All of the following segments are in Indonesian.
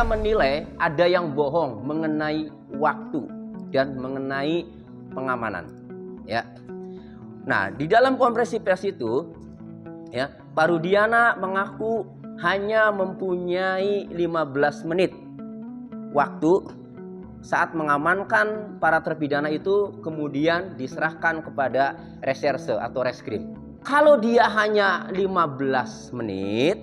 menilai ada yang bohong mengenai waktu dan mengenai pengamanan. Ya. Nah, di dalam konferensi pers itu, ya, Pak Rudiana mengaku hanya mempunyai 15 menit waktu saat mengamankan para terpidana itu, kemudian diserahkan kepada reserse atau reskrim. Kalau dia hanya 15 menit,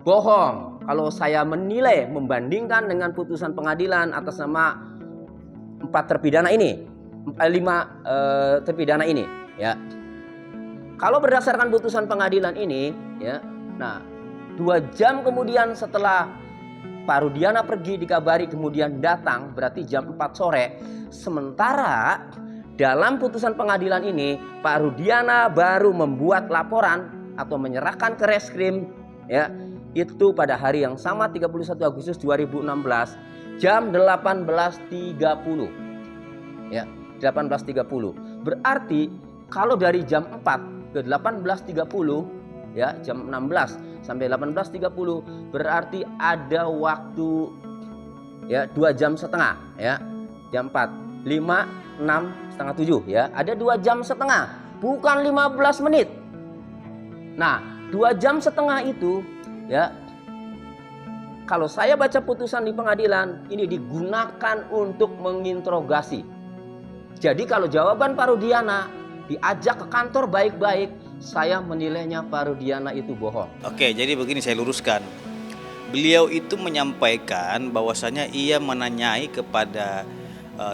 bohong. Kalau saya menilai, membandingkan dengan putusan pengadilan atas nama 5 terpidana ini, ya. Kalau berdasarkan putusan pengadilan ini, ya, nah 2 jam kemudian setelah Pak Rudiana pergi dikabari kemudian datang, berarti jam 4 sore. Sementara dalam putusan pengadilan ini Pak Rudiana baru membuat laporan atau menyerahkan ke reskrim, ya, itu pada hari yang sama 31 Agustus 2016 jam 18.30. Ya, 18.30. Berarti kalau dari jam 4 ke 18.30, ya, jam 16 sampai 18.30 berarti ada waktu, ya, 2 jam setengah, ya. Jam 4, 5, 6, setengah 7, ya. Ada 2 jam setengah, bukan 15 menit. Nah, 2 jam setengah itu, ya, kalau saya baca putusan di pengadilan ini digunakan untuk menginterogasi. Jadi kalau jawaban Pak Rudiana diajak ke kantor baik-baik, saya menilainya Pak Rudiana itu bohong. Oke, jadi begini saya luruskan. Beliau itu menyampaikan bahwasanya ia menanyai kepada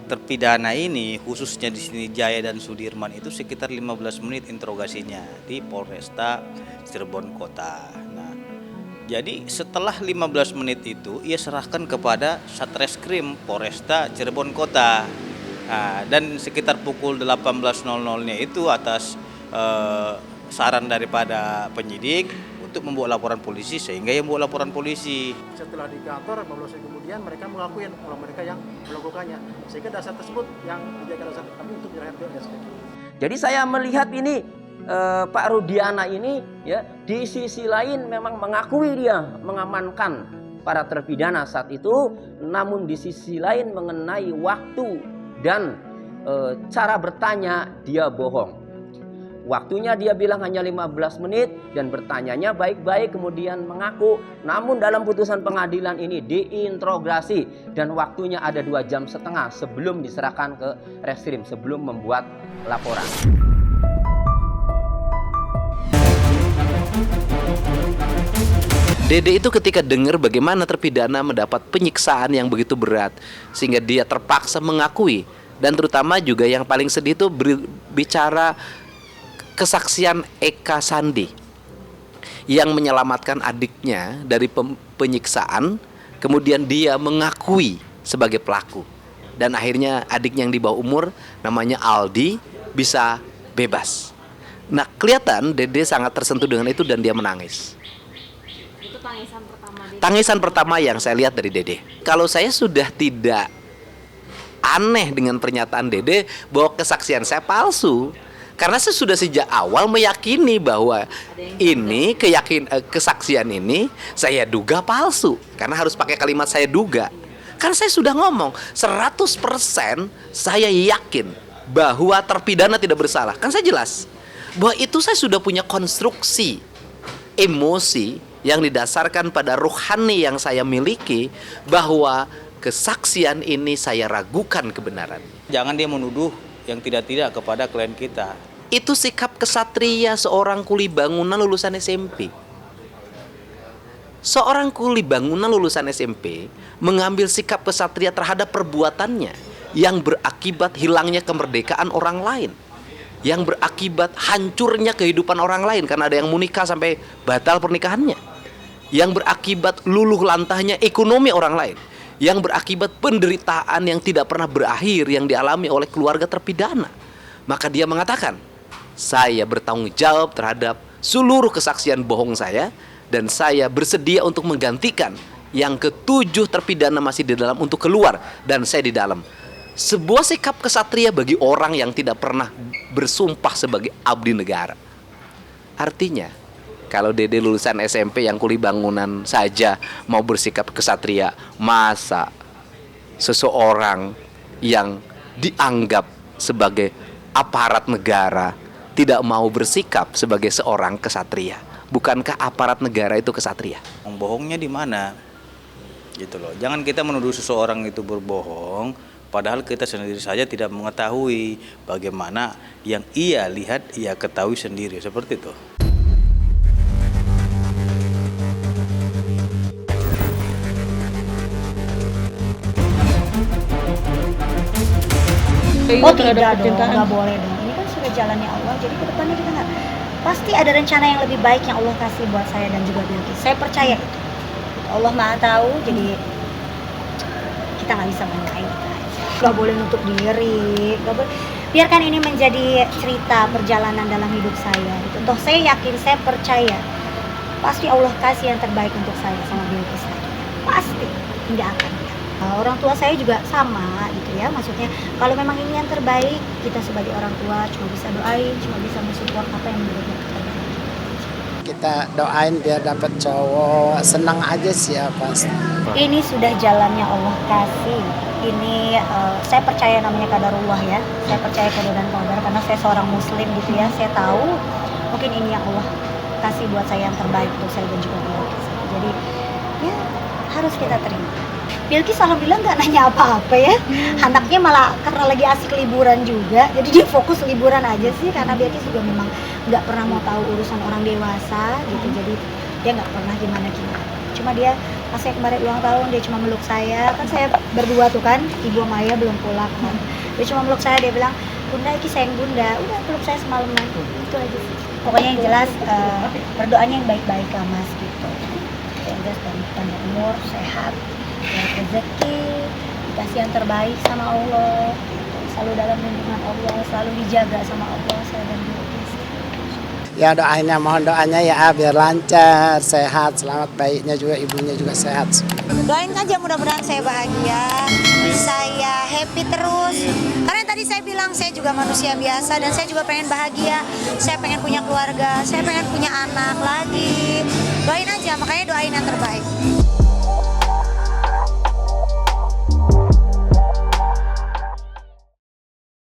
terpidana ini, khususnya di sini Jaya dan Sudirman, itu sekitar 15 menit interogasinya di Polresta Cirebon Kota. Nah, jadi setelah 15 menit itu ia serahkan kepada Satreskrim Polresta Cirebon Kota. Nah, dan sekitar pukul 18.00-nya itu atas saran daripada penyidik untuk membuat laporan polisi, sehingga yang membuat laporan polisi. Setelah di kantor 15 menit kemudian mereka mengakui kalau mereka yang melakukannya, sehingga dasar tersut yang menjadi dasar kami untuk menyerahkan ke reskrim. Jadi saya melihat ini Pak Rudiana ini, ya, di sisi lain memang mengakui dia mengamankan para terpidana saat itu, namun di sisi lain mengenai waktu dan cara bertanya dia bohong. Waktunya dia bilang hanya 15 menit dan bertanyanya baik-baik kemudian mengaku. Namun dalam putusan pengadilan ini diinterogasi dan waktunya ada 2 jam setengah sebelum diserahkan ke reskrim, sebelum membuat laporan. Dede itu ketika dengar bagaimana terpidana mendapat penyiksaan yang begitu berat sehingga dia terpaksa mengakui, dan terutama juga yang paling sedih itu bicara kesaksian Eka Sandi yang menyelamatkan adiknya dari penyiksaan, kemudian dia mengakui sebagai pelaku dan akhirnya adiknya yang di bawah umur namanya Aldi bisa bebas. Nah, kelihatan Dede sangat tersentuh dengan itu dan dia menangis. Itu tangisan pertama Dede. Tangisan pertama yang saya lihat dari Dede. Kalau saya sudah tidak aneh dengan pernyataan Dede bahwa kesaksian saya palsu, karena saya sudah sejak awal meyakini bahwa ini kesaksian ini saya duga palsu, karena harus pakai kalimat saya duga. Karena saya sudah ngomong 100% saya yakin bahwa terpidana tidak bersalah. Kan saya jelas bahwa itu saya sudah punya konstruksi emosi yang didasarkan pada rohani yang saya miliki, bahwa kesaksian ini saya ragukan kebenarannya. Jangan dia menuduh yang tidak-tidak kepada klien kita. Itu sikap kesatria seorang kuli bangunan lulusan SMP. Seorang kuli bangunan lulusan SMP mengambil sikap kesatria terhadap perbuatannya yang berakibat hilangnya kemerdekaan orang lain, yang berakibat hancurnya kehidupan orang lain karena ada yang mau nikah sampai batal pernikahannya, yang berakibat luluh lantahnya ekonomi orang lain, yang berakibat penderitaan yang tidak pernah berakhir yang dialami oleh keluarga terpidana. Maka dia mengatakan, saya bertanggung jawab terhadap seluruh kesaksian bohong saya, dan saya bersedia untuk menggantikan yang ke-7 terpidana masih di dalam untuk keluar, dan saya di dalam. Sebuah sikap kesatria bagi orang yang tidak pernah bersumpah sebagai abdi negara. Artinya, Kalau Dede lulusan SMP yang kuli bangunan saja mau bersikap kesatria, masa seseorang yang dianggap sebagai aparat negara tidak mau bersikap sebagai seorang kesatria? Bukankah aparat negara itu kesatria? Bohongnya di mana? Gitu loh. Jangan kita menuduh seseorang itu berbohong, padahal kita sendiri saja tidak mengetahui bagaimana yang ia lihat, ia ketahui sendiri, seperti itu. Oh tidak dong, nggak boleh dong. Ini kan sudah jalannya Allah, jadi ke depannya kita nggak. Pasti ada rencana yang lebih baik yang Allah kasih buat saya dan juga Bilqis. Saya percaya itu. Allah Maha Tahu, jadi kita nggak bisa main-main. Nggak boleh nutup diri, nggak boleh. Biarkan ini menjadi cerita perjalanan dalam hidup saya. Gitu. Toh saya yakin, saya percaya pasti Allah kasih yang terbaik untuk saya sama Bilqis. Pasti tidak akan. Orang tua saya juga sama gitu ya, maksudnya kalau memang ini yang terbaik, kita sebagai orang tua cuma bisa doain, cuma bisa mensupport apa yang menurut kita. Kita doain biar dapat cowok, senang aja sih ya pasti. Ini sudah jalannya Allah kasih. Ini saya percaya namanya qadarullah ya. Saya percaya qada dan qadar karena saya seorang muslim gitu ya. Saya tahu mungkin ini yang Allah kasih buat saya yang terbaik untuk saya dan juga Bilqis. Jadi ya harus kita terima. Bilqis alhamdulillah nggak nanya apa-apa ya. Anaknya malah karena lagi asik liburan juga, jadi dia fokus liburan aja sih. Karena Bilqis juga memang nggak pernah mau tahu urusan orang dewasa gitu. Jadi dia nggak pernah gimana-gimana. Cuma dia pas saya kemarin ulang tahun dia cuma meluk saya. Kan saya berdua tuh kan, ibu sama ayah belum pulang kan. Dia cuma meluk saya, dia bilang, "Bunda, iki sayang Bunda." Udah peluk saya semalaman. Itu aja sih. Pokoknya yang jelas berdoanya yang baik-baik lah Mas gitu. Yang jelas panjang umur, sehat. Rezeki dikasih yang terbaik sama Allah, selalu dalam lindungan Allah, selalu dijaga sama Allah saya dan Bilqis. Ya doainnya, mohon doanya ya biar lancar, sehat, selamat, baiknya juga, ibunya juga sehat. Doain aja mudah-mudahan saya bahagia, saya happy terus. Karena tadi saya bilang saya juga manusia biasa dan saya juga pengen bahagia. Saya pengen punya keluarga, saya pengen punya anak lagi. Doain aja, makanya doain yang terbaik.